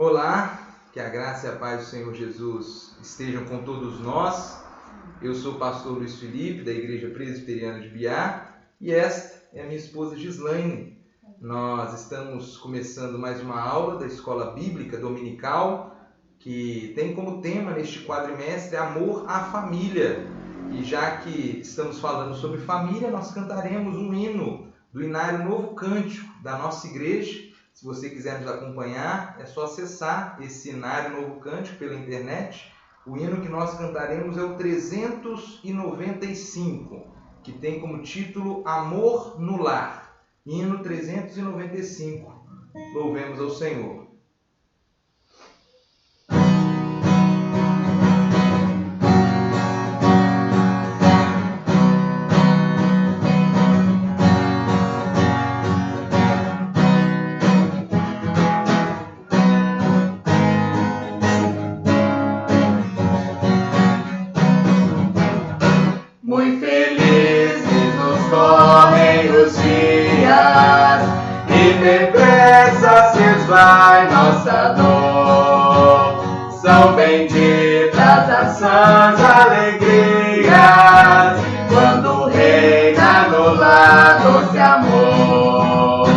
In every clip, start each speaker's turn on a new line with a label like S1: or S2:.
S1: Olá, que a graça e a paz do Senhor Jesus estejam com todos nós. Eu sou o pastor Luiz Felipe, da Igreja Presbiteriana de Biá, e esta é a minha esposa Gislaine. Nós estamos começando mais uma aula da Escola Bíblica Dominical, que tem como tema neste quadrimestre Amor à Família. E já que estamos falando sobre família, nós cantaremos um hino do Inário Novo Cântico da nossa igreja. Se você quiser nos acompanhar, é só acessar esse Inário Novo Cântico pela internet. O hino que nós cantaremos é o 395, que tem como título Amor no Lar. Hino 395. Louvemos ao Senhor.
S2: Muito felizes nos correm os dias, e depressa se esvai nossa dor. São benditas as sãs alegrias, quando reina no lar doce amor.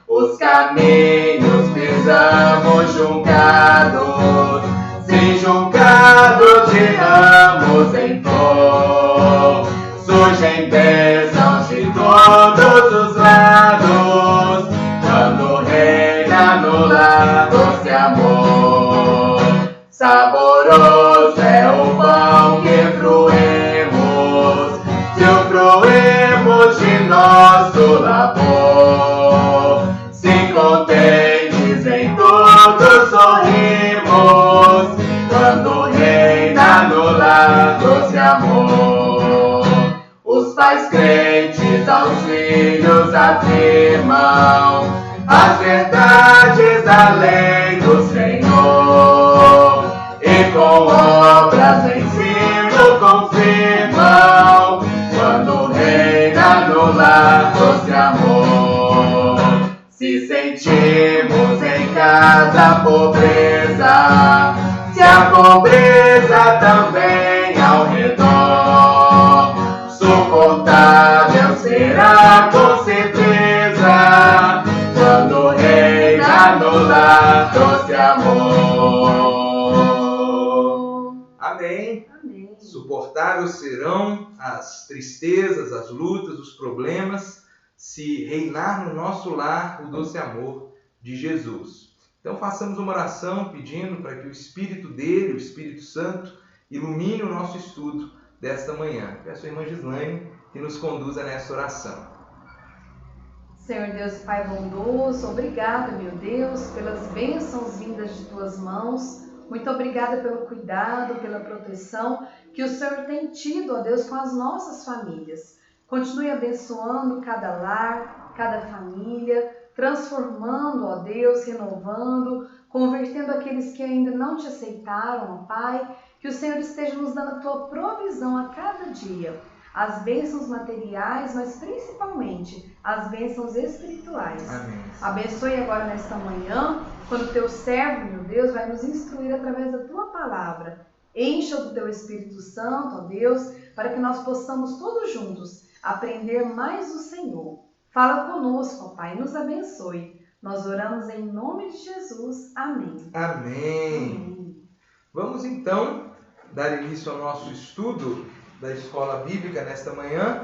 S2: Os caminhos pisamos juncados, sim, juncados de ramos em flor. Surgem bênçãos de todos os lados, quando reina no lar doce amor. Saboroso é o pão que fruemos, se o fruemos de nosso labor. Se contentes em tudo sorrimos, quando reina no lar doce amor. Os pais crentes aos filhos afirmam as verdades da lei do Senhor, e com obras em ensino confirmam, quando reina no lar doce amor. Se sentimos em casa a pobreza, se a pobreza também ao redor, suportável será com certeza, quando reina no lar doce amor.
S1: Amém.
S3: Amém.
S1: Suportáveis serão as tristezas, as lutas, os problemas, se reinar no nosso lar o doce amor de Jesus. Então façamos uma oração pedindo para que o Espírito dele, o Espírito Santo, ilumine o nosso estudo desta manhã. Peço à irmã Gislaine que nos conduza nessa oração.
S3: Senhor Deus e Pai bondoso, obrigada, meu Deus, pelas bênçãos vindas de Tuas mãos. Muito obrigada pelo cuidado, pela proteção que o Senhor tem tido, ó Deus, com as nossas famílias. Continue abençoando cada lar, cada família, transformando, ó Deus, renovando, convertendo aqueles que ainda não te aceitaram, ó Pai. Que o Senhor esteja nos dando a Tua provisão a cada dia. As bênçãos materiais, mas principalmente as bênçãos espirituais.
S1: Amém.
S3: Abençoe agora nesta manhã, quando o Teu servo, meu Deus, vai nos instruir através da Tua palavra. Encha do Teu Espírito Santo, ó Deus, para que nós possamos todos juntos aprender mais do Senhor. Fala conosco, ó Pai, nos abençoe. Nós oramos em nome de Jesus. Amém.
S1: Amém. Vamos então dar início ao nosso estudo da Escola Bíblica nesta manhã,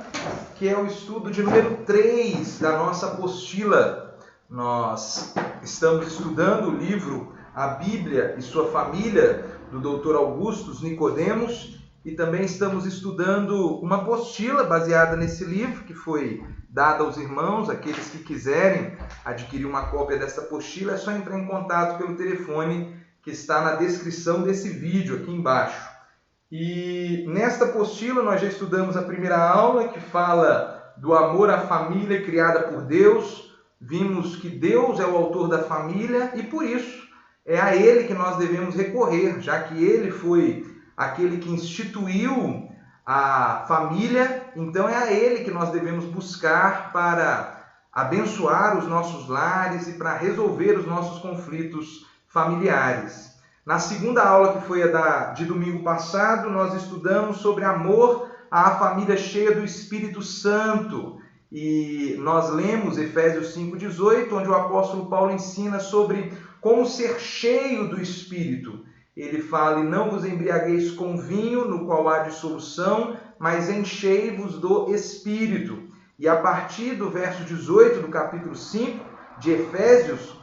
S1: que é o estudo de número 3 da nossa apostila. Nós estamos estudando o livro A Bíblia e Sua Família, do Dr. Augustus Nicodemos, e também estamos estudando uma apostila baseada nesse livro, que foi dada aos irmãos. Aqueles que quiserem adquirir uma cópia dessa apostila, é só entrar em contato pelo telefone que está na descrição desse vídeo aqui embaixo. E nesta apostila nós já estudamos a primeira aula, que fala do amor à família criada por Deus. Vimos que Deus é o autor da família e por isso é a Ele que nós devemos recorrer, já que Ele foi aquele que instituiu a família, então é a Ele que nós devemos buscar para abençoar os nossos lares e para resolver os nossos conflitos familiares. Na segunda aula, que foi a de domingo passado, nós estudamos sobre amor à família cheia do Espírito Santo. E nós lemos Efésios 5,18, onde o apóstolo Paulo ensina sobre como ser cheio do Espírito. Ele fala: e não vos embriagueis com vinho, no qual há dissolução, mas enchei-vos do Espírito. E a partir do verso 18 do capítulo 5 de Efésios,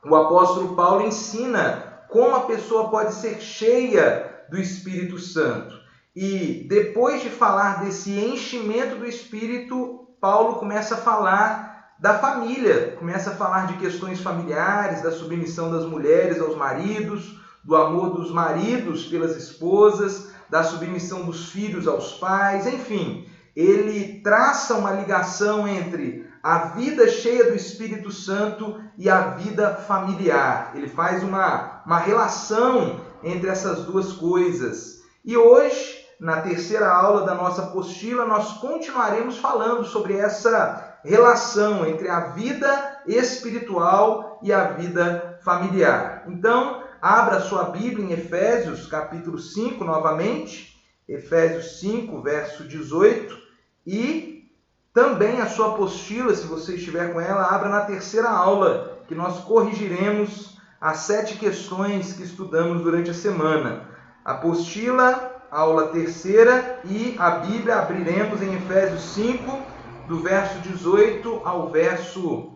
S1: o apóstolo Paulo ensina como a pessoa pode ser cheia do Espírito Santo. E depois de falar desse enchimento do Espírito, Paulo começa a falar da família, começa a falar de questões familiares, da submissão das mulheres aos maridos, do amor dos maridos pelas esposas, da submissão dos filhos aos pais, enfim. Ele traça uma ligação entre a vida cheia do Espírito Santo e a vida familiar. Ele faz uma relação entre essas duas coisas. E hoje, na terceira aula da nossa apostila, nós continuaremos falando sobre essa relação entre a vida espiritual e a vida familiar. Então, abra sua Bíblia em Efésios, capítulo 5, novamente. Efésios 5, verso 18. E também a sua apostila, se você estiver com ela, abra na terceira aula, que nós corrigiremos as 7 questões que estudamos durante a semana. Apostila, aula terceira, e a Bíblia abriremos em Efésios 5, do verso 18 ao verso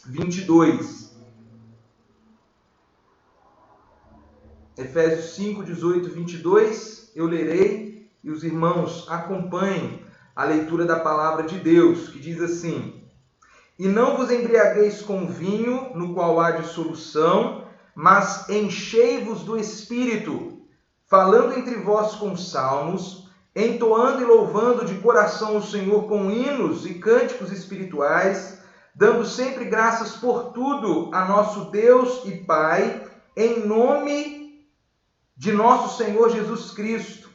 S1: 22. Efésios 5, 18 e 22, eu lerei e os irmãos acompanhem a leitura da palavra de Deus, que diz assim: e não vos embriagueis com vinho, no qual há dissolução, mas enchei-vos do Espírito, falando entre vós com salmos, entoando e louvando de coração o Senhor com hinos e cânticos espirituais, dando sempre graças por tudo a nosso Deus e Pai, em nome de nosso Senhor Jesus Cristo,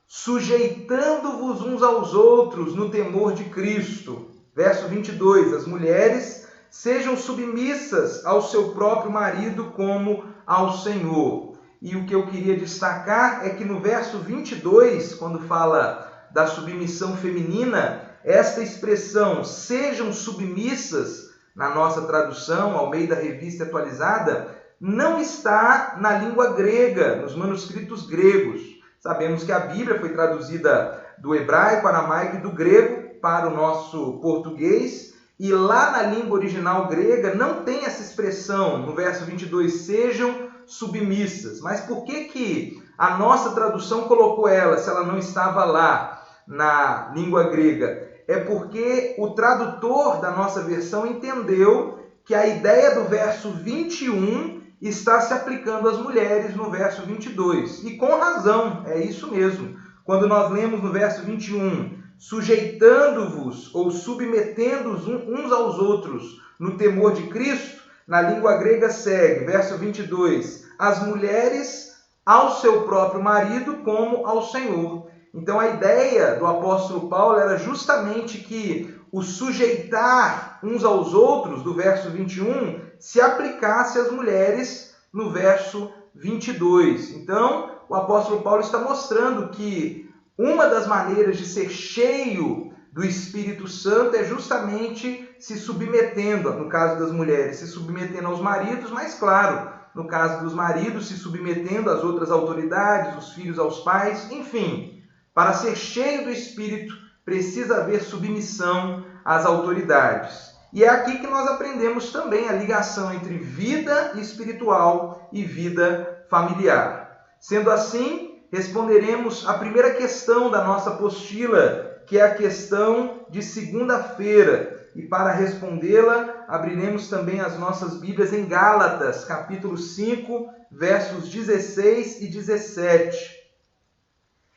S1: sujeitando-vos uns aos outros no temor de Cristo. Verso 22, as mulheres sejam submissas ao seu próprio marido como ao Senhor. E o que eu queria destacar é que no verso 22, quando fala da submissão feminina, esta expressão, sejam submissas, na nossa tradução, Almeida Revista Atualizada, não está na língua grega, nos manuscritos gregos. Sabemos que a Bíblia foi traduzida do hebraico, aramaico e do grego para o nosso português, e lá na língua original grega não tem essa expressão, no verso 22, sejam submissas. Mas por que a nossa tradução colocou ela, se ela não estava lá na língua grega? É porque o tradutor da nossa versão entendeu que a ideia do verso 21 está se aplicando às mulheres no verso 22. E com razão, é isso mesmo. Quando nós lemos no verso 21, sujeitando-vos ou submetendo-os uns aos outros no temor de Cristo, na língua grega segue, verso 22, as mulheres ao seu próprio marido como ao Senhor. Então a ideia do apóstolo Paulo era justamente que o sujeitar uns aos outros, do verso 21, se aplicasse às mulheres no verso 22. Então, o apóstolo Paulo está mostrando que uma das maneiras de ser cheio do Espírito Santo é justamente se submetendo, no caso das mulheres, se submetendo aos maridos, mas claro, no caso dos maridos, se submetendo às outras autoridades, os filhos aos pais, enfim. Para ser cheio do Espírito, precisa haver submissão às autoridades. E é aqui que nós aprendemos também a ligação entre vida espiritual e vida familiar. Sendo assim, responderemos a primeira questão da nossa apostila, que é a questão de segunda-feira. E para respondê-la, abriremos também as nossas Bíblias em Gálatas, capítulo 5, versos 16 e 17.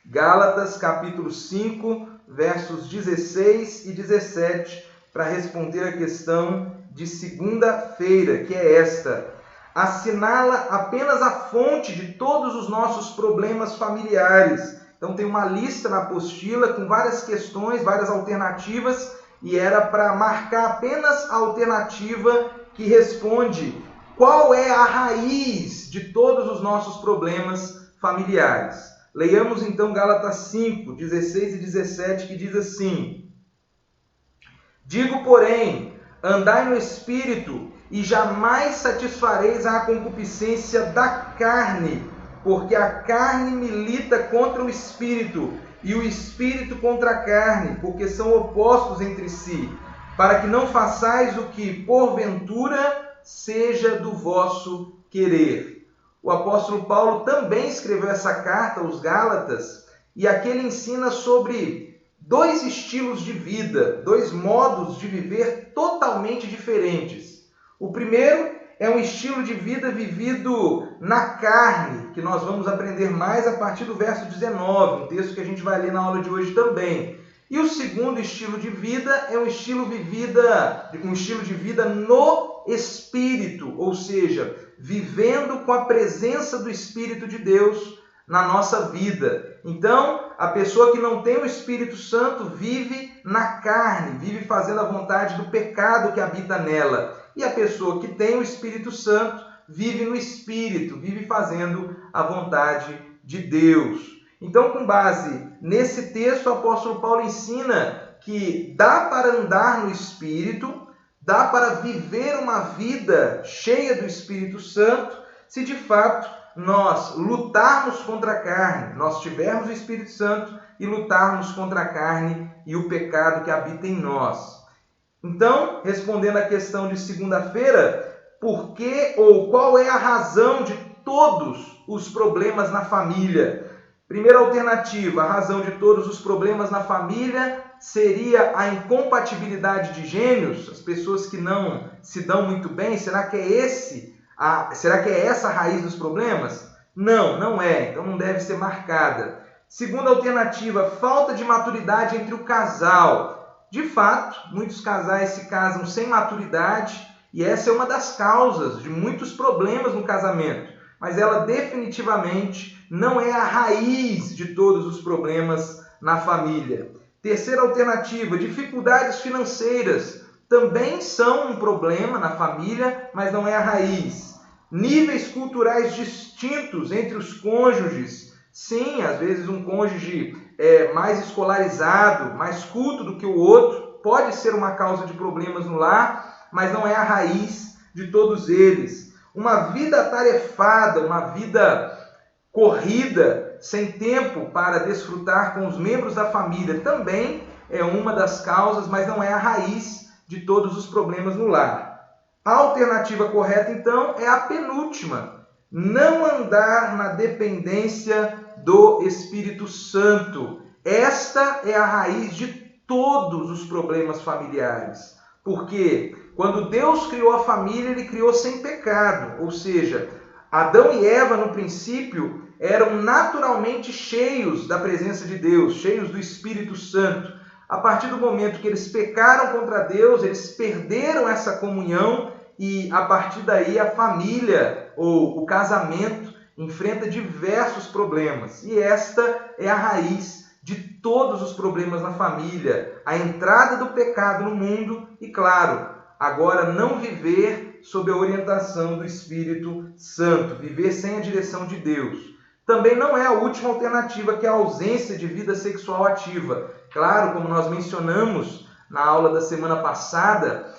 S1: Gálatas, capítulo 5, versos 16 e 17, para responder a questão de segunda-feira, que é esta: assinala apenas a fonte de todos os nossos problemas familiares. Então tem uma lista na apostila com várias questões, várias alternativas, e era para marcar apenas a alternativa que responde qual é a raiz de todos os nossos problemas familiares. Leiamos então Gálatas 5, 16 e 17, que diz assim: digo, porém, andai no Espírito, e jamais satisfareis a concupiscência da carne, porque a carne milita contra o Espírito, e o Espírito contra a carne, porque são opostos entre si, para que não façais o que, porventura, seja do vosso querer. O apóstolo Paulo também escreveu essa carta aos Gálatas, e aqui ele ensina sobre dois estilos de vida, dois modos de viver totalmente diferentes. O primeiro é um estilo de vida vivido na carne, que nós vamos aprender mais a partir do verso 19, um texto que a gente vai ler na aula de hoje também. E o segundo estilo de vida é um estilo de vida no Espírito, ou seja, vivendo com a presença do Espírito de Deus na nossa vida. Então, a pessoa que não tem o Espírito Santo vive na carne, vive fazendo a vontade do pecado que habita nela. E a pessoa que tem o Espírito Santo vive no Espírito, vive fazendo a vontade de Deus. Então, com base nesse texto, o apóstolo Paulo ensina que dá para andar no Espírito, dá para viver uma vida cheia do Espírito Santo, se de fato nós lutarmos contra a carne, nós tivermos o Espírito Santo e lutarmos contra a carne e o pecado que habita em nós. Então, respondendo à questão de segunda-feira, por que ou qual é a razão de todos os problemas na família? Primeira alternativa, a razão de todos os problemas na família seria a incompatibilidade de gênios, as pessoas que não se dão muito bem. Será que é essa a raiz dos problemas? Não, não é, então não deve ser marcada. Segunda alternativa, falta de maturidade entre o casal. De fato, muitos casais se casam sem maturidade e essa é uma das causas de muitos problemas no casamento, mas ela definitivamente não é a raiz de todos os problemas na família. Terceira alternativa, dificuldades financeiras também são um problema na família, mas não é a raiz. Níveis culturais distintos entre os cônjuges. Sim, às vezes um cônjuge mais escolarizado, mais culto do que o outro, pode ser uma causa de problemas no lar, mas não é a raiz de todos eles. Uma vida atarefada, uma vida corrida, sem tempo para desfrutar com os membros da família, também é uma das causas, mas não é a raiz de todos os problemas no lar. A alternativa correta, então, é a penúltima. Não andar na dependência do Espírito Santo. Esta é a raiz de todos os problemas familiares. Porque quando Deus criou a família, Ele criou sem pecado. Ou seja, Adão e Eva, no princípio, eram naturalmente cheios da presença de Deus, cheios do Espírito Santo. A partir do momento que eles pecaram contra Deus, eles perderam essa comunhão e, a partir daí, a família ou o casamento enfrenta diversos problemas. E esta é a raiz de todos os problemas na família. A entrada do pecado no mundo e, claro, agora não viver sob a orientação do Espírito Santo, viver sem a direção de Deus. Também não é a última alternativa, que é a ausência de vida sexual ativa. Claro, como nós mencionamos na aula da semana passada,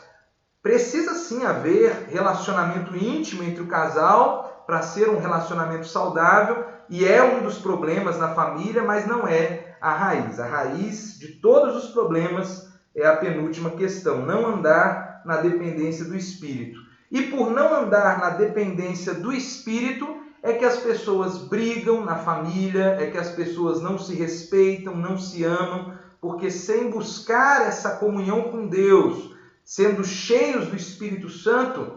S1: precisa sim haver relacionamento íntimo entre o casal para ser um relacionamento saudável, e é um dos problemas na família, mas não é a raiz. A raiz de todos os problemas é a penúltima questão, não andar na dependência do Espírito. E por não andar na dependência do Espírito, é que as pessoas brigam na família, é que as pessoas não se respeitam, não se amam, porque sem buscar essa comunhão com Deus, sendo cheios do Espírito Santo,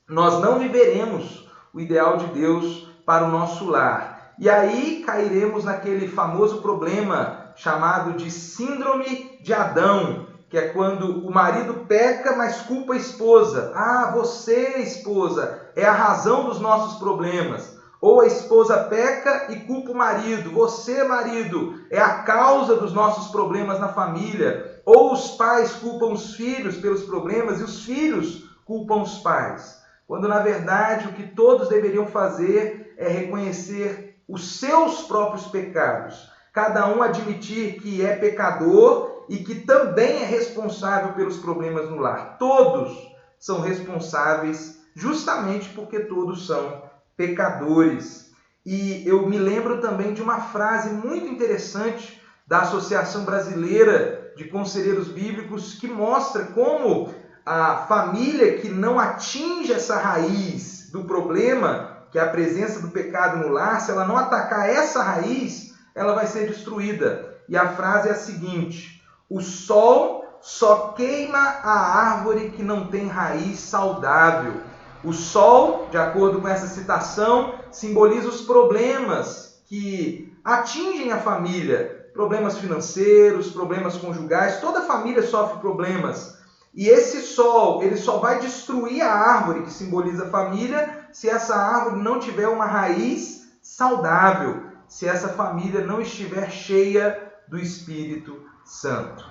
S1: nós não viveremos o ideal de Deus para o nosso lar. E aí cairemos naquele famoso problema chamado de síndrome de Adão, que é quando o marido peca, mas culpa a esposa. Ah, você, esposa, é a razão dos nossos problemas. Ou a esposa peca e culpa o marido. Você, marido, é a causa dos nossos problemas na família. Ou os pais culpam os filhos pelos problemas e os filhos culpam os pais. quando na verdade o que todos deveriam fazer é reconhecer os seus próprios pecados. Cada um admitir que é pecador e que também é responsável pelos problemas no lar. Todos são responsáveis justamente porque todos são pecadores. E eu me lembro também de uma frase muito interessante da Associação Brasileira de Conselheiros Bíblicos que mostra como a família que não atinge essa raiz do problema, que é a presença do pecado no lar, se ela não atacar essa raiz, ela vai ser destruída. E a frase é a seguinte: o sol só queima a árvore que não tem raiz saudável. O sol, de acordo com essa citação, simboliza os problemas que atingem a família. Problemas financeiros, problemas conjugais, toda família sofre problemas. E esse sol, ele só vai destruir a árvore que simboliza a família se essa árvore não tiver uma raiz saudável, se essa família não estiver cheia do Espírito Santo.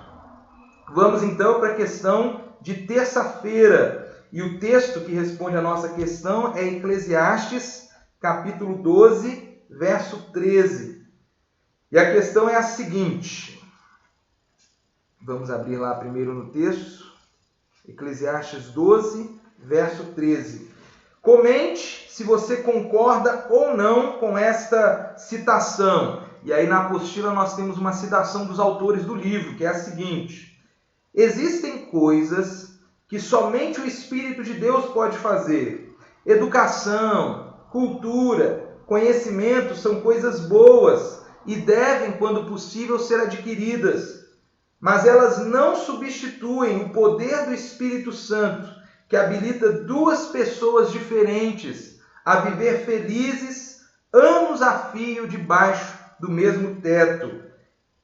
S1: Vamos então para a questão de terça-feira. E o texto que responde a nossa questão é Eclesiastes, capítulo 12, verso 13. E a questão é a seguinte. Vamos abrir lá primeiro no texto. Eclesiastes 12, verso 13. Comente se você concorda ou não com esta citação. E aí na apostila nós temos uma citação dos autores do livro, que é a seguinte: existem coisas que somente o Espírito de Deus pode fazer. Educação, cultura, conhecimento são coisas boas e devem, quando possível, ser adquiridas. Mas elas não substituem o poder do Espírito Santo, que habilita duas pessoas diferentes a viver felizes anos a fio debaixo do mesmo teto.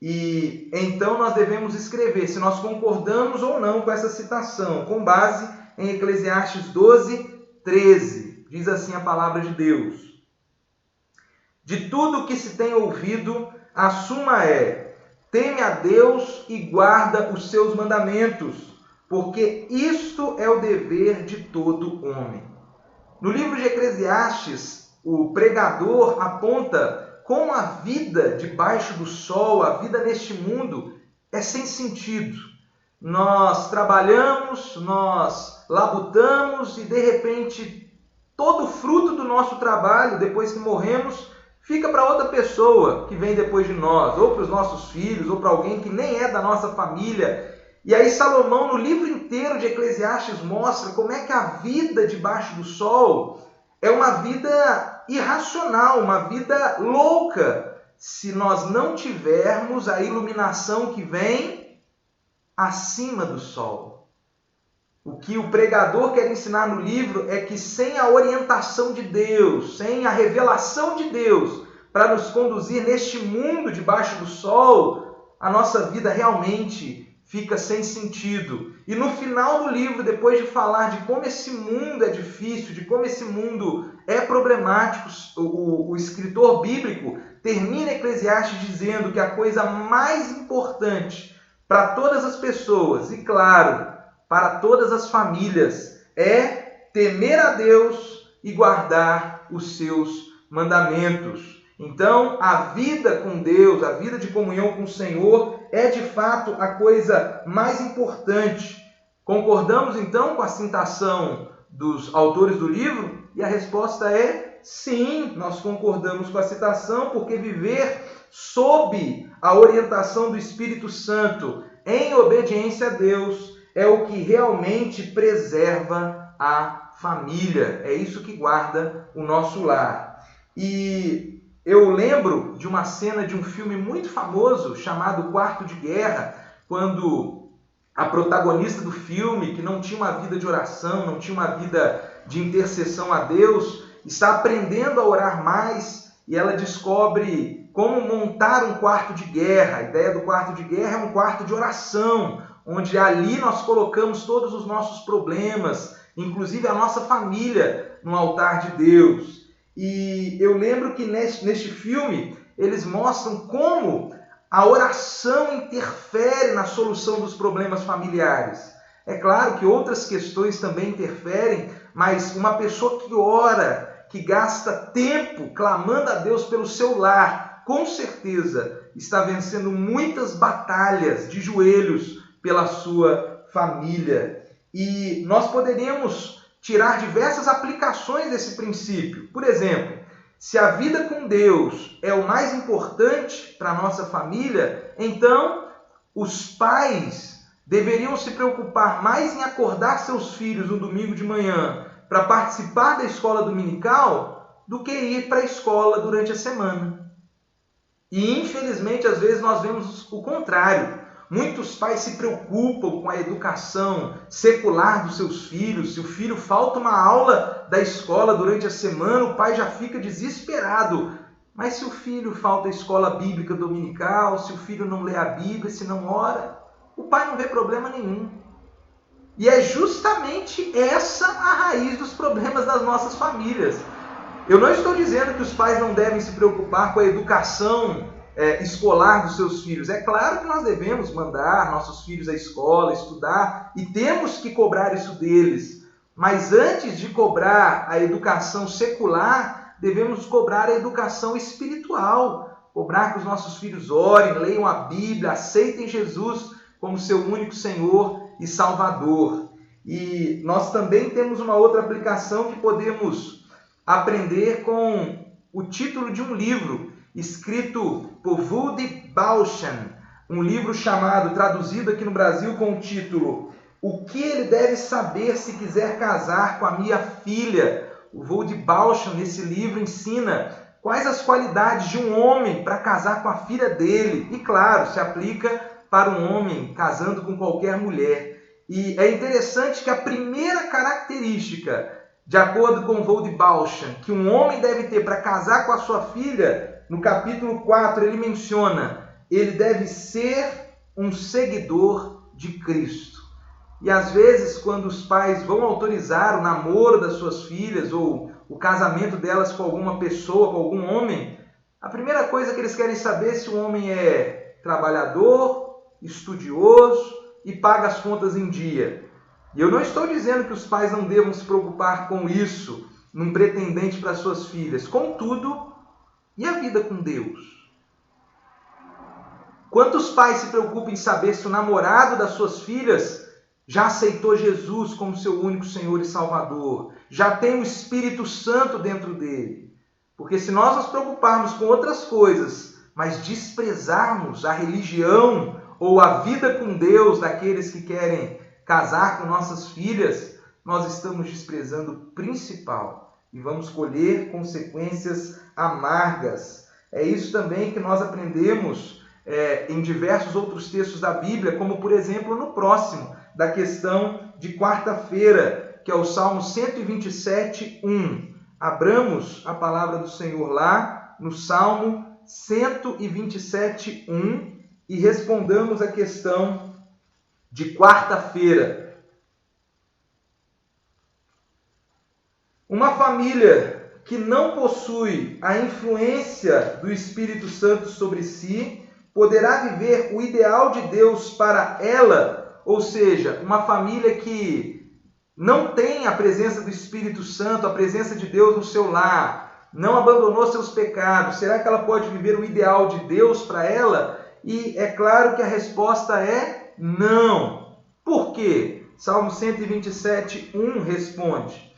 S1: E então nós devemos escrever se nós concordamos ou não com essa citação, com base em Eclesiastes 12, 13. Diz assim a palavra de Deus: de tudo que se tem ouvido, a suma é: teme a Deus e guarda os seus mandamentos, porque isto é o dever de todo homem. No livro de Eclesiastes, o pregador aponta como a vida debaixo do sol, a vida neste mundo, é sem sentido. Nós trabalhamos, nós labutamos e, de repente, todo o fruto do nosso trabalho, depois que morremos, fica para outra pessoa que vem depois de nós, ou para os nossos filhos, ou para alguém que nem é da nossa família. E aí Salomão, no livro inteiro de Eclesiastes, mostra como é que a vida debaixo do sol é uma vida irracional, uma vida louca, se nós não tivermos a iluminação que vem acima do sol. O que o pregador quer ensinar no livro é que sem a orientação de Deus, sem a revelação de Deus para nos conduzir neste mundo debaixo do sol, a nossa vida realmente fica sem sentido. E no final do livro, depois de falar de como esse mundo é difícil, de como esse mundo é problemático, o escritor bíblico termina Eclesiastes dizendo que a coisa mais importante para todas as pessoas, e claro, para todas as famílias, é temer a Deus e guardar os seus mandamentos. Então, a vida com Deus, a vida de comunhão com o Senhor, é de fato a coisa mais importante. Concordamos então com a citação dos autores do livro? E a resposta é sim, nós concordamos com a citação, porque viver sob a orientação do Espírito Santo, em obediência a Deus, é o que realmente preserva a família. É isso que guarda o nosso lar. E eu lembro de uma cena de um filme muito famoso chamado Quarto de Guerra, quando a protagonista do filme, que não tinha uma vida de oração, não tinha uma vida de intercessão a Deus, está aprendendo a orar mais e ela descobre como montar um quarto de guerra. A ideia do quarto de guerra é um quarto de oração, onde ali nós colocamos todos os nossos problemas, inclusive a nossa família, no altar de Deus. E eu lembro que neste filme eles mostram como a oração interfere na solução dos problemas familiares. É claro que outras questões também interferem, mas uma pessoa que ora, que gasta tempo clamando a Deus pelo seu lar, com certeza está vencendo muitas batalhas de joelhos pela sua família. E nós poderíamos tirar diversas aplicações desse princípio. Por exemplo, se a vida com Deus é o mais importante para a nossa família, então os pais deveriam se preocupar mais em acordar seus filhos no domingo de manhã para participar da escola dominical do que ir para a escola durante a semana. E infelizmente às vezes nós vemos o contrário. Muitos pais se preocupam com a educação secular dos seus filhos. Se o filho falta uma aula da escola durante a semana, o pai já fica desesperado. Mas se o filho falta a escola bíblica dominical, se o filho não lê a Bíblia, se não ora, o pai não vê problema nenhum. E é justamente essa a raiz dos problemas das nossas famílias. Eu não estou dizendo que os pais não devem se preocupar com a educação escolar dos seus filhos. É claro que nós devemos mandar nossos filhos à escola, estudar, e temos que cobrar isso deles. Mas antes de cobrar a educação secular, devemos cobrar a educação espiritual. Cobrar que os nossos filhos orem, leiam a Bíblia, aceitem Jesus como seu único Senhor e Salvador. E nós também temos uma outra aplicação que podemos aprender com o título de um livro escrito por Woody Bauchan, um livro chamado, traduzido aqui no Brasil com o título O que ele deve saber se quiser casar com a minha filha. O Woody Bauchan, nesse livro, ensina quais as qualidades de um homem para casar com a filha dele. E claro, se aplica para um homem casando com qualquer mulher. E é interessante que a primeira característica, de acordo com Woody Bauchan, que um homem deve ter para casar com a sua filha, no capítulo 4 ele menciona, ele deve ser um seguidor de Cristo. E às vezes, quando os pais vão autorizar o namoro das suas filhas ou o casamento delas com alguma pessoa, com algum homem, a primeira coisa que eles querem saber é se o homem é trabalhador, estudioso e paga as contas em dia. E eu não estou dizendo que os pais não devam se preocupar com isso num pretendente para suas filhas. Contudo, e a vida com Deus? Quantos pais se preocupam em saber se o namorado das suas filhas já aceitou Jesus como seu único Senhor e Salvador? Já tem o Espírito Santo dentro dele? Porque se nós nos preocuparmos com outras coisas, mas desprezarmos a religião ou a vida com Deus daqueles que querem casar com nossas filhas, nós estamos desprezando o principal e vamos colher consequências amargas. É isso também que nós aprendemos em diversos outros textos da Bíblia, como por exemplo no próximo, da questão de quarta-feira, que é o Salmo 127, 1. Abramos a palavra do Senhor lá no Salmo 127, 1 e respondamos a questão de quarta-feira. Uma família que não possui a influência do Espírito Santo sobre si poderá viver o ideal de Deus para ela, ou seja, uma família que não tem a presença do Espírito Santo, a presença de Deus no seu lar, não abandonou seus pecados. Será que ela pode viver o ideal de Deus para ela? E é claro que a resposta é não. Por quê? Salmo 127, 1 responde: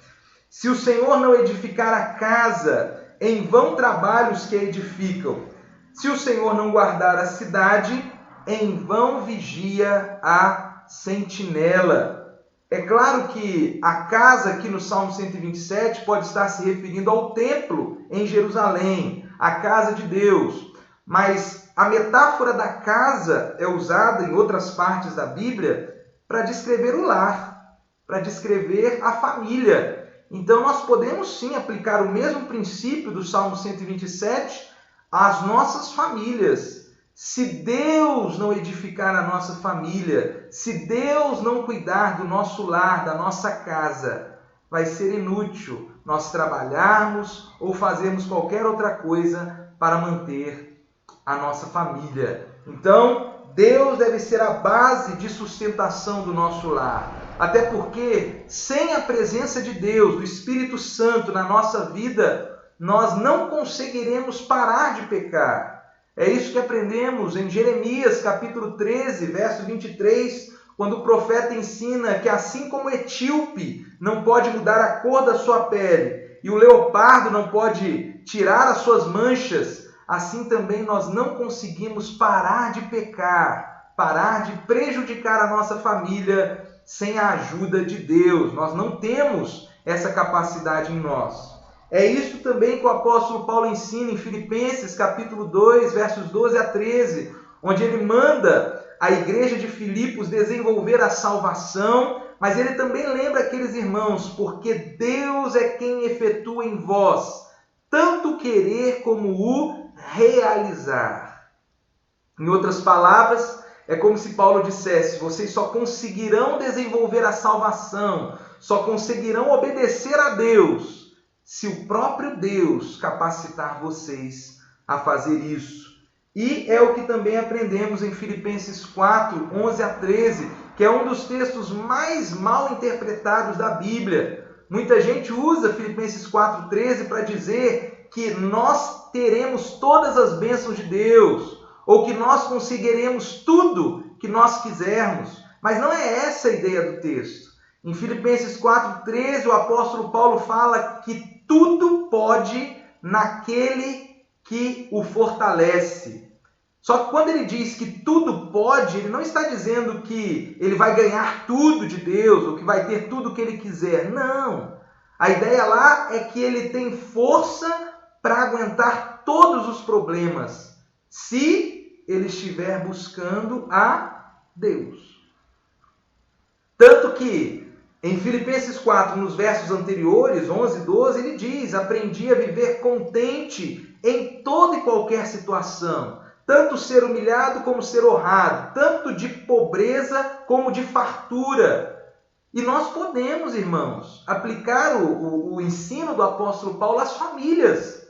S1: se o Senhor não edificar a casa, em vão trabalham os que a edificam. Se o Senhor não guardar a cidade, em vão vigia a sentinela. É claro que a casa aqui no Salmo 127 pode estar se referindo ao templo em Jerusalém, a casa de Deus. Mas a metáfora da casa é usada em outras partes da Bíblia para descrever o lar, para descrever a família. Então nós podemos sim aplicar o mesmo princípio do Salmo 127 às nossas famílias. Se Deus não edificar a nossa família, se Deus não cuidar do nosso lar, da nossa casa, vai ser inútil nós trabalharmos ou fazermos qualquer outra coisa para manter a nossa família. Então, Deus deve ser a base de sustentação do nosso lar. Até porque, sem a presença de Deus, do Espírito Santo na nossa vida, nós não conseguiremos parar de pecar. É isso que aprendemos em Jeremias, capítulo 13, verso 23, quando o profeta ensina que assim como o etíope não pode mudar a cor da sua pele e o leopardo não pode tirar as suas manchas, assim também nós não conseguimos parar de pecar, parar de prejudicar a nossa família sem a ajuda de Deus. Nós não temos essa capacidade em nós. É isso também que o apóstolo Paulo ensina em Filipenses, capítulo 2, versos 12 a 13, onde ele manda a igreja de Filipos desenvolver a salvação, mas ele também lembra aqueles irmãos, porque Deus é quem efetua em vós tanto querer como o realizar. Em outras palavras, é como se Paulo dissesse: vocês só conseguirão desenvolver a salvação, só conseguirão obedecer a Deus, se o próprio Deus capacitar vocês a fazer isso. E é o que também aprendemos em Filipenses 4, 11 a 13, que é um dos textos mais mal interpretados da Bíblia. Muita gente usa Filipenses 4, 13 para dizer que nós teremos todas as bênçãos de Deus, ou que nós conseguiremos tudo que nós quisermos. Mas não é essa a ideia do texto. Em Filipenses 4, 13, o apóstolo Paulo fala que tudo pode naquele que o fortalece. Só que quando ele diz que tudo pode, ele não está dizendo que ele vai ganhar tudo de Deus, ou que vai ter tudo o que ele quiser. Não. A ideia lá é que ele tem força para aguentar todos os problemas, se ele estiver buscando a Deus. Tanto que em Filipenses 4, nos versos anteriores, 11 e 12, ele diz: aprendi a viver contente em toda e qualquer situação, tanto ser humilhado como ser honrado, tanto de pobreza como de fartura. E nós podemos, irmãos, aplicar o ensino do apóstolo Paulo às famílias.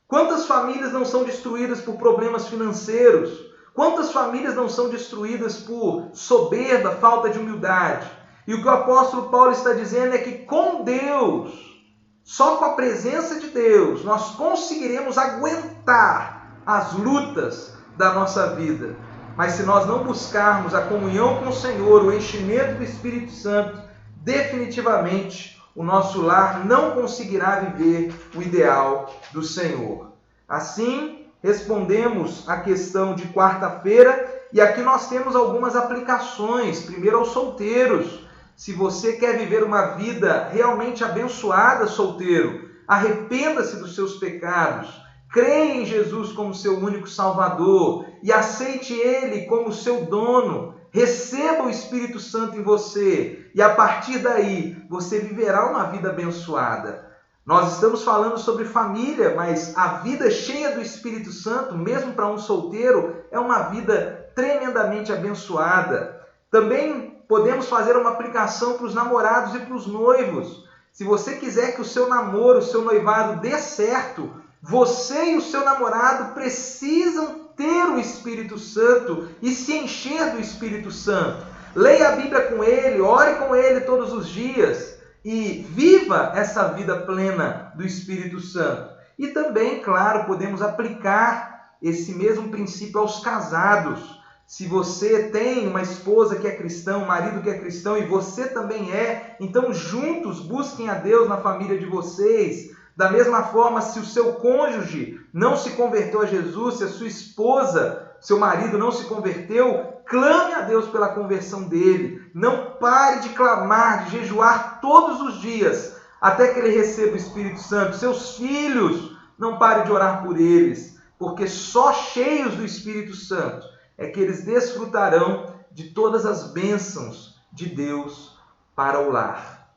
S1: Quantas famílias não são destruídas por problemas financeiros? Quantas famílias não são destruídas por soberba, falta de humildade? E o que o apóstolo Paulo está dizendo é que com Deus, só com a presença de Deus, nós conseguiremos aguentar as lutas da nossa vida. Mas se nós não buscarmos a comunhão com o Senhor, o enchimento do Espírito Santo, definitivamente o nosso lar não conseguirá viver o ideal do Senhor. Assim, respondemos a questão de quarta-feira, e aqui nós temos algumas aplicações. Primeiro, aos solteiros. Se você quer viver uma vida realmente abençoada, solteiro, arrependa-se dos seus pecados, creia em Jesus como seu único Salvador e aceite Ele como seu dono. Receba o Espírito Santo em você e a partir daí você viverá uma vida abençoada. Nós estamos falando sobre família, mas a vida cheia do Espírito Santo, mesmo para um solteiro, é uma vida tremendamente abençoada. Também podemos fazer uma aplicação para os namorados e para os noivos. Se você quiser que o seu namoro, o seu noivado dê certo, você e o seu namorado precisam ter o Espírito Santo e se encher do Espírito Santo. Leia a Bíblia com ele, ore com ele todos os dias e viva essa vida plena do Espírito Santo. E também, claro, podemos aplicar esse mesmo princípio aos casados. Se você tem uma esposa que é cristã, um marido que é cristão e você também é, então juntos busquem a Deus na família de vocês. Da mesma forma, se o seu cônjuge não se converteu a Jesus, se a sua esposa, seu marido não se converteu, clame a Deus pela conversão dele. Não pare de clamar, de jejuar todos os dias, até que ele receba o Espírito Santo. Seus filhos, não pare de orar por eles, porque só cheios do Espírito Santo é que eles desfrutarão de todas as bênçãos de Deus para o lar.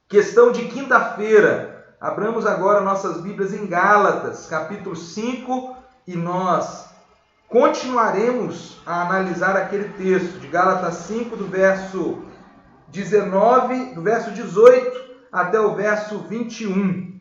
S1: Questão de quinta-feira. Abramos agora nossas Bíblias em Gálatas, capítulo 5, e nós continuaremos a analisar aquele texto de Gálatas 5, do verso 19, do verso 18 até o verso 21.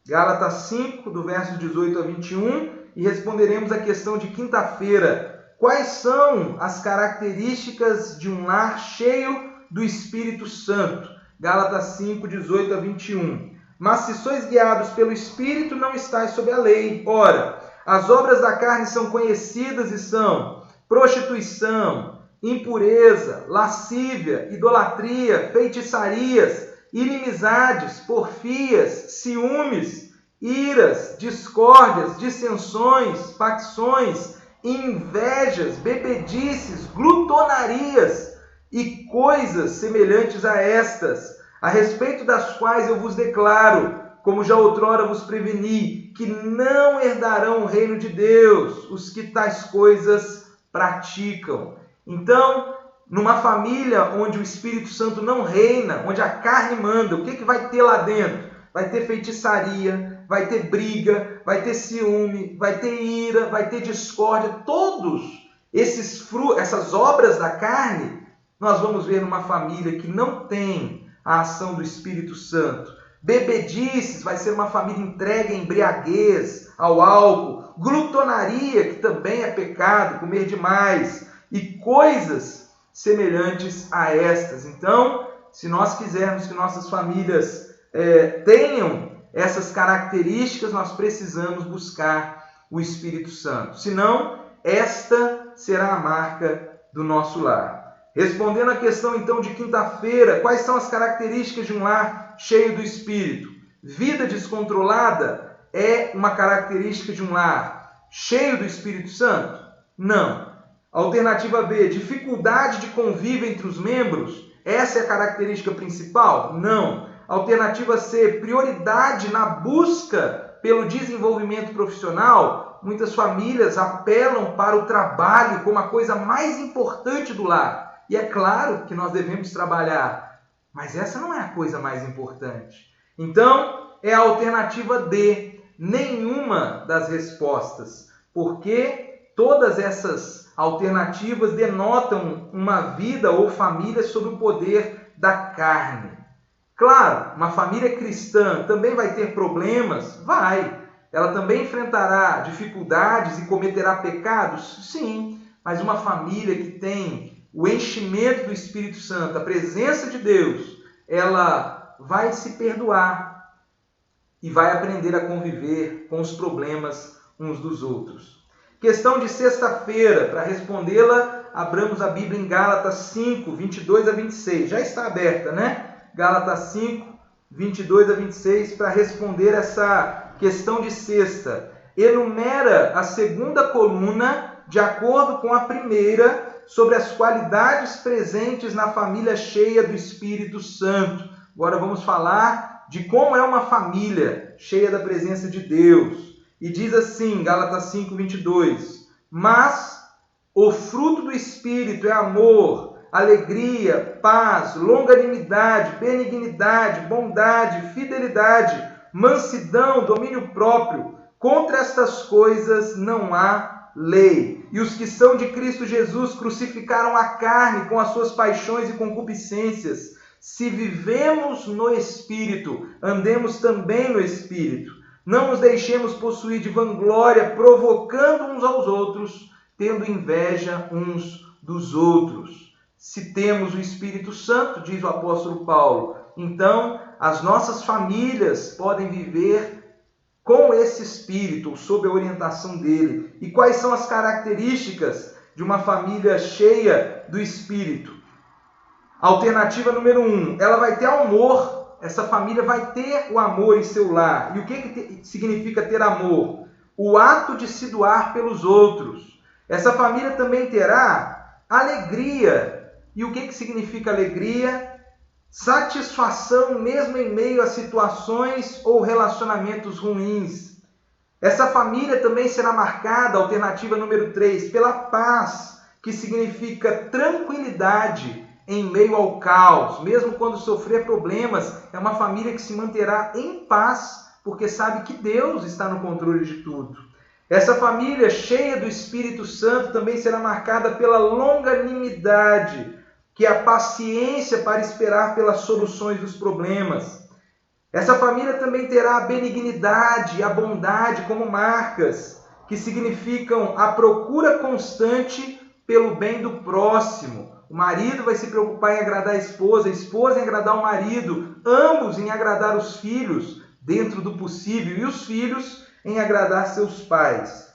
S1: Gálatas 5, do verso 18 a 21, e responderemos a questão de quinta-feira. quais são as características de um lar cheio do Espírito Santo? Gálatas 5, 18 a 21. Mas se sois guiados pelo Espírito, não estáis sob a lei. Ora, as obras da carne são conhecidas e são prostituição, impureza, lascívia, idolatria, feitiçarias, inimizades, porfias, ciúmes, iras, discórdias, dissensões, facções, invejas, bebedices, glutonarias e coisas semelhantes a estas, a respeito das quais eu vos declaro, como já outrora vos preveni, que não herdarão o reino de Deus os que tais coisas praticam. Então, numa família onde o Espírito Santo não reina, onde a carne manda, o que vai ter lá dentro? Vai ter feitiçaria, vai ter briga, vai ter ciúme, vai ter ira, vai ter discórdia. Todos essas obras da carne, nós vamos ver numa família que não tem a ação do Espírito Santo. Bebedices, vai ser uma família entregue à embriaguez, ao álcool. Glutonaria, que também é pecado, comer demais. E coisas semelhantes a estas. Então, se nós quisermos que nossas famílias tenham essas características, nós precisamos buscar o Espírito Santo. Senão, esta será a marca do nosso lar. Respondendo à questão, então, de quinta-feira, quais são as características de um lar cheio do Espírito? Vida descontrolada é uma característica de um lar cheio do Espírito Santo? Não. Alternativa B, dificuldade de convívio entre os membros? Essa é a característica principal? Não. Alternativa C, prioridade na busca pelo desenvolvimento profissional? Muitas famílias apelam para o trabalho como a coisa mais importante do lar. E é claro que nós devemos trabalhar, mas essa não é a coisa mais importante. Então, é a alternativa D, nenhuma das respostas, porque todas essas alternativas denotam uma vida ou família sob o poder da carne. Claro, uma família cristã também vai ter problemas? Vai. Ela também enfrentará dificuldades e cometerá pecados? Sim. Mas uma família que tem o enchimento do Espírito Santo, a presença de Deus, ela vai se perdoar e vai aprender a conviver com os problemas uns dos outros. Questão de sexta-feira, para respondê-la, abramos a Bíblia em Gálatas 5, 22 a 26. Já está aberta, né? Gálatas 5, 22 a 26, para responder essa questão de sexta. Enumera a segunda coluna de acordo com a primeira, sobre as qualidades presentes na família cheia do Espírito Santo. Agora vamos falar de como é uma família cheia da presença de Deus. E diz assim, Gálatas 5, 22, mas o fruto do Espírito é amor, alegria, paz, longanimidade, benignidade, bondade, fidelidade, mansidão, domínio próprio. Contra estas coisas não há lei. E os que são de Cristo Jesus crucificaram a carne com as suas paixões e concupiscências. Se vivemos no Espírito, andemos também no Espírito. Não nos deixemos possuir de vanglória, provocando uns aos outros, tendo inveja uns dos outros. Se temos o Espírito Santo, diz o apóstolo Paulo, então as nossas famílias podem viver com esse Espírito, ou sob a orientação dele. E quais são as características de uma família cheia do Espírito? Alternativa número 1, ela vai ter amor. Essa família vai ter o amor em seu lar. E o que significa ter amor? O ato de se doar pelos outros. Essa família também terá alegria. E o que significa alegria? Satisfação mesmo em meio a situações ou relacionamentos ruins. Essa família também será marcada, alternativa número 3, pela paz, que significa tranquilidade em meio ao caos. Mesmo quando sofrer problemas, é uma família que se manterá em paz, porque sabe que Deus está no controle de tudo. Essa família cheia do Espírito Santo também será marcada pela longanimidade, que é a paciência para esperar pelas soluções dos problemas. Essa família também terá a benignidade e a bondade como marcas, que significam a procura constante pelo bem do próximo. O marido vai se preocupar em agradar a esposa em agradar o marido, ambos em agradar os filhos, dentro do possível, e os filhos em agradar seus pais.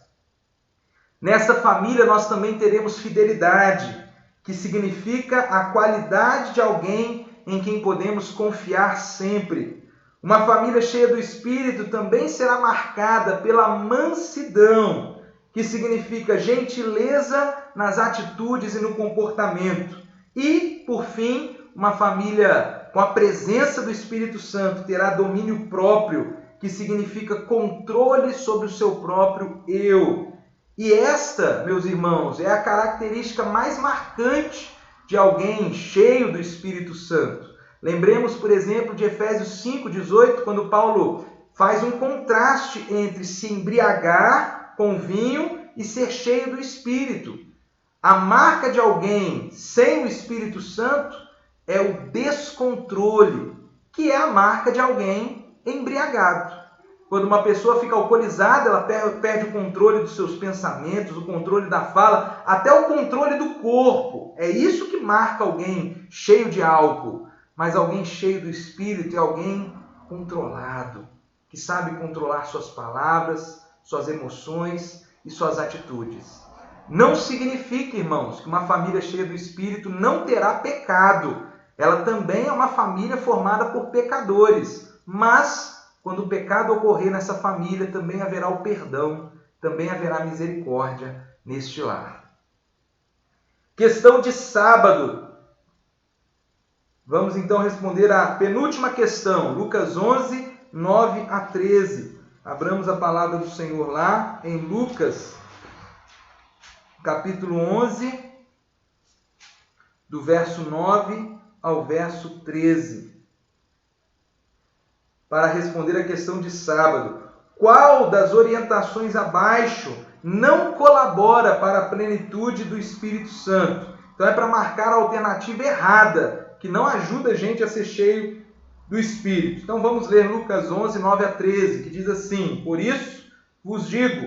S1: Nessa família nós também teremos fidelidade, que significa a qualidade de alguém em quem podemos confiar sempre. Uma família cheia do Espírito também será marcada pela mansidão, que significa gentileza nas atitudes e no comportamento. E, por fim, uma família com a presença do Espírito Santo terá domínio próprio, que significa controle sobre o seu próprio eu. E esta, meus irmãos, é a característica mais marcante de alguém cheio do Espírito Santo. Lembremos, por exemplo, de Efésios 5:18, quando Paulo faz um contraste entre se embriagar com vinho e ser cheio do Espírito. A marca de alguém sem o Espírito Santo é o descontrole, que é a marca de alguém embriagado. Quando uma pessoa fica alcoolizada, ela perde o controle dos seus pensamentos, o controle da fala, até o controle do corpo. É isso que marca alguém cheio de álcool. Mas alguém cheio do Espírito é alguém controlado, que sabe controlar suas palavras, suas emoções e suas atitudes. Não significa, irmãos, que uma família cheia do Espírito não terá pecado. Ela também é uma família formada por pecadores. Mas, quando o pecado ocorrer nessa família, também haverá o perdão, também haverá misericórdia neste lar. Questão de sábado. Vamos então responder a penúltima questão, Lucas 11, 9 a 13. Abramos a palavra do Senhor lá em Lucas, capítulo 11, do verso 9 ao verso 13. Para responder a questão de sábado, qual das orientações abaixo não colabora para a plenitude do Espírito Santo? Então é para marcar a alternativa errada, que não ajuda a gente a ser cheio do Espírito. Então vamos ler Lucas 11, 9 a 13, que diz assim: Por isso vos digo,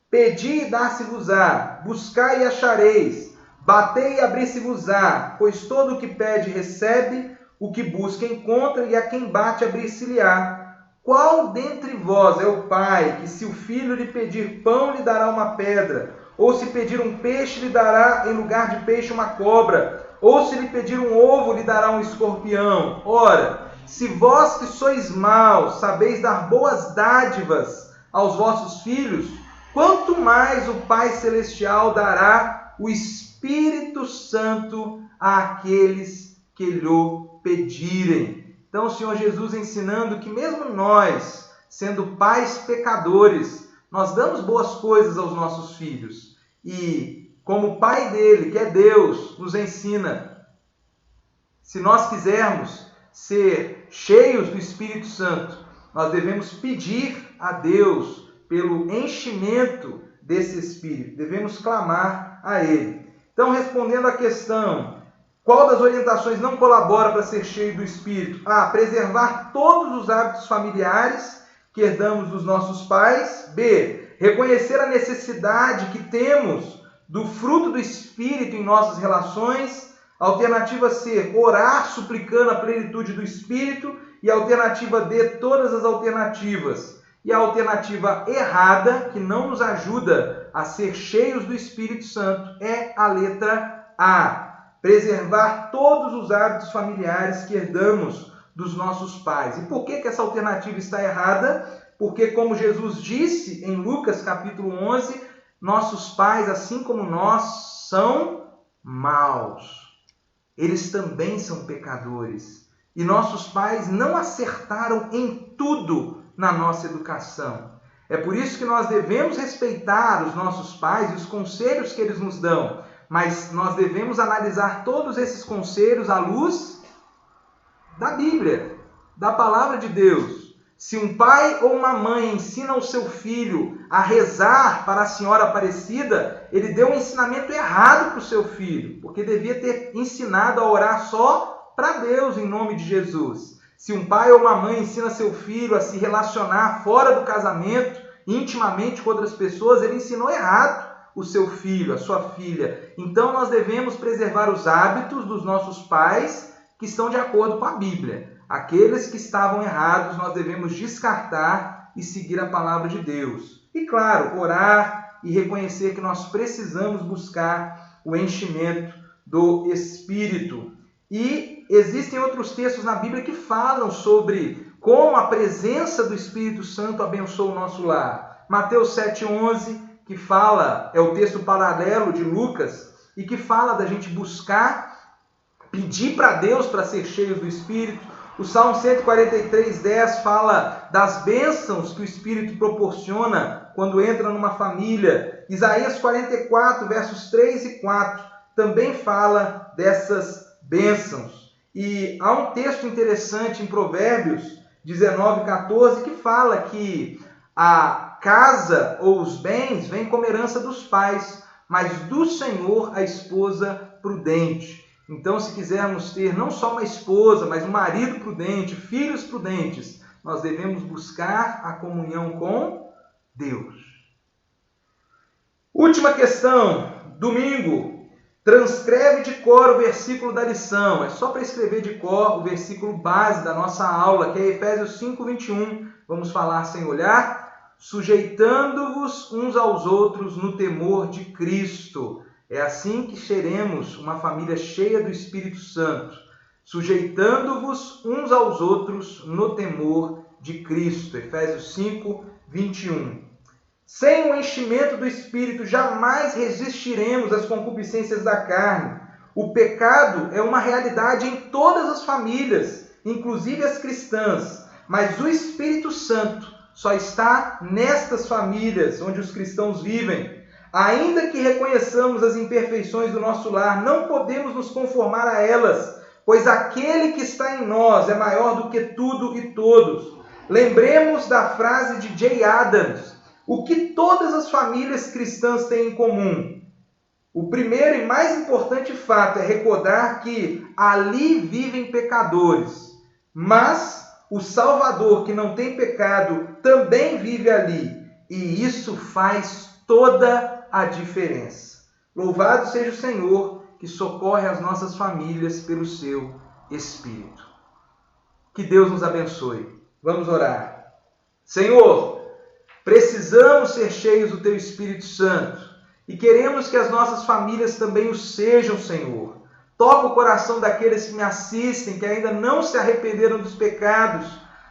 S1: pedi e dar-se-vos-á, buscai e achareis, batei e abrir-se-vos-á, pois todo o que pede recebe, o que busca encontra, e a quem bate abrir-se-lhe-á. Qual dentre vós é o pai, que se o filho lhe pedir pão, lhe dará uma pedra? Ou se pedir um peixe, lhe dará em lugar de peixe uma cobra? Ou se lhe pedir um ovo, lhe dará um escorpião? Ora, se vós que sois maus, sabeis dar boas dádivas aos vossos filhos, quanto mais o Pai Celestial dará o Espírito Santo àqueles que lhe pedirem. Então o Senhor Jesus ensinando que mesmo nós, sendo pais pecadores, nós damos boas coisas aos nossos filhos. E como o Pai dele, que é Deus, nos ensina, se nós quisermos ser cheios do Espírito Santo, nós devemos pedir a Deus pelo enchimento desse Espírito. Devemos clamar a Ele. Então, respondendo à questão, qual das orientações não colabora para ser cheio do Espírito? A. Preservar todos os hábitos familiares que herdamos dos nossos pais. B. Reconhecer a necessidade que temos do fruto do Espírito em nossas relações. Alternativa C, orar suplicando a plenitude do Espírito. E alternativa D, todas as alternativas. E a alternativa errada, que não nos ajuda a ser cheios do Espírito Santo, é a letra A. Preservar todos os hábitos familiares que herdamos dos nossos pais. E por que essa alternativa está errada? Porque, como Jesus disse em Lucas capítulo 11, nossos pais, assim como nós, são maus. Eles também são pecadores. E nossos pais não acertaram em tudo na nossa educação. É por isso que nós devemos respeitar os nossos pais e os conselhos que eles nos dão. Mas nós devemos analisar todos esses conselhos à luz da Bíblia, da Palavra de Deus. Se um pai ou uma mãe ensina o seu filho a rezar para a Senhora Aparecida, ele deu um ensinamento errado para o seu filho, porque devia ter ensinado a orar só para Deus em nome de Jesus. Se um pai ou uma mãe ensina seu filho a se relacionar fora do casamento, intimamente com outras pessoas, ele ensinou errado o seu filho, a sua filha. Então nós devemos preservar os hábitos dos nossos pais que estão de acordo com a Bíblia. Aqueles que estavam errados nós devemos descartar e seguir a palavra de Deus. E claro, orar e reconhecer que nós precisamos buscar o enchimento do Espírito. E existem outros textos na Bíblia que falam sobre como a presença do Espírito Santo abençoa o nosso lar. Mateus 7,11, que fala, é o texto paralelo de Lucas, e que fala da gente buscar, pedir para Deus para ser cheios do Espírito. O Salmo 143,10 fala das bênçãos que o Espírito proporciona quando entra numa família. Isaías 44, versos 3 e 4, também fala dessas bênçãos. E há um texto interessante em Provérbios 19:14 que fala que a casa ou os bens vêm como herança dos pais, mas do Senhor a esposa prudente. Então, se quisermos ter não só uma esposa, mas um marido prudente, filhos prudentes, nós devemos buscar a comunhão com Deus. Última questão, domingo. Transcreve de cor o versículo da lição. É só para escrever de cor o versículo base da nossa aula, que é Efésios 5:21. Vamos falar sem olhar. Sujeitando-vos uns aos outros no temor de Cristo. É assim que seremos uma família cheia do Espírito Santo. Sujeitando-vos uns aos outros no temor de Cristo. Efésios 5:21. Sem o enchimento do Espírito, jamais resistiremos às concupiscências da carne. O pecado é uma realidade em todas as famílias, inclusive as cristãs. Mas o Espírito Santo só está nestas famílias onde os cristãos vivem. Ainda que reconheçamos as imperfeições do nosso lar, não podemos nos conformar a elas, pois aquele que está em nós é maior do que tudo e todos. Lembremos da frase de Jay Adams. O que todas as famílias cristãs têm em comum? O primeiro e mais importante fato é recordar que ali vivem pecadores, mas o Salvador, que não tem pecado, também vive ali, e isso faz toda a diferença. Louvado seja o Senhor, que socorre as nossas famílias pelo seu Espírito. Que Deus nos abençoe. Vamos orar. Senhor, precisamos ser cheios do Teu Espírito Santo e queremos que as nossas famílias também o sejam, Senhor. Toca o coração daqueles que me assistem, que ainda não se arrependeram dos pecados,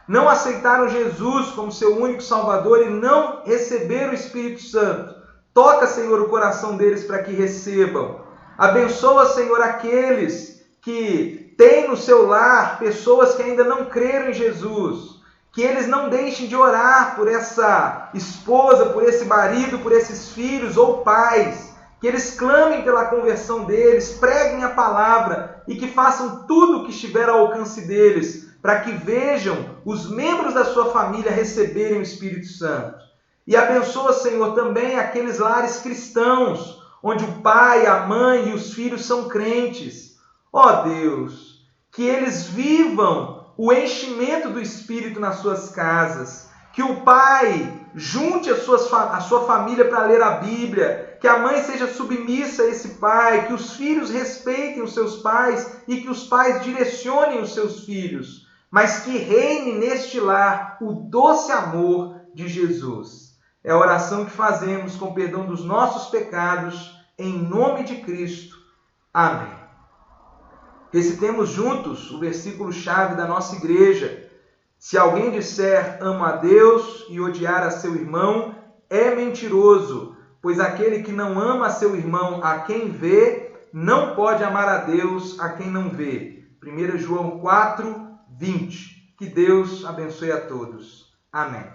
S1: não aceitaram Jesus como seu único Salvador e não receberam o Espírito Santo. Toca, Senhor, o coração deles para que recebam. Abençoa, Senhor, aqueles que têm no seu lar pessoas que ainda não creram em Jesus. Que eles não deixem de orar por essa esposa, por esse marido, por esses filhos ou pais. Que eles clamem pela conversão deles, preguem a palavra e que façam tudo o que estiver ao alcance deles, para que vejam os membros da sua família receberem o Espírito Santo. E abençoa, Senhor, também aqueles lares cristãos, onde o pai, a mãe e os filhos são crentes. Ó Deus, que eles vivam o enchimento do Espírito nas suas casas, que o pai junte a sua família para ler a Bíblia, que a mãe seja submissa a esse pai, que os filhos respeitem os seus pais e que os pais direcionem os seus filhos, mas que reine neste lar o doce amor de Jesus. É a oração que fazemos com perdão dos nossos pecados, em nome de Cristo. Amém. Recitemos juntos o versículo-chave da nossa igreja. Se alguém disser amo a Deus e odiar a seu irmão, é mentiroso, pois aquele que não ama a seu irmão a quem vê, não pode amar a Deus a quem não vê. 1 João 4:20. Que Deus abençoe a todos. Amém.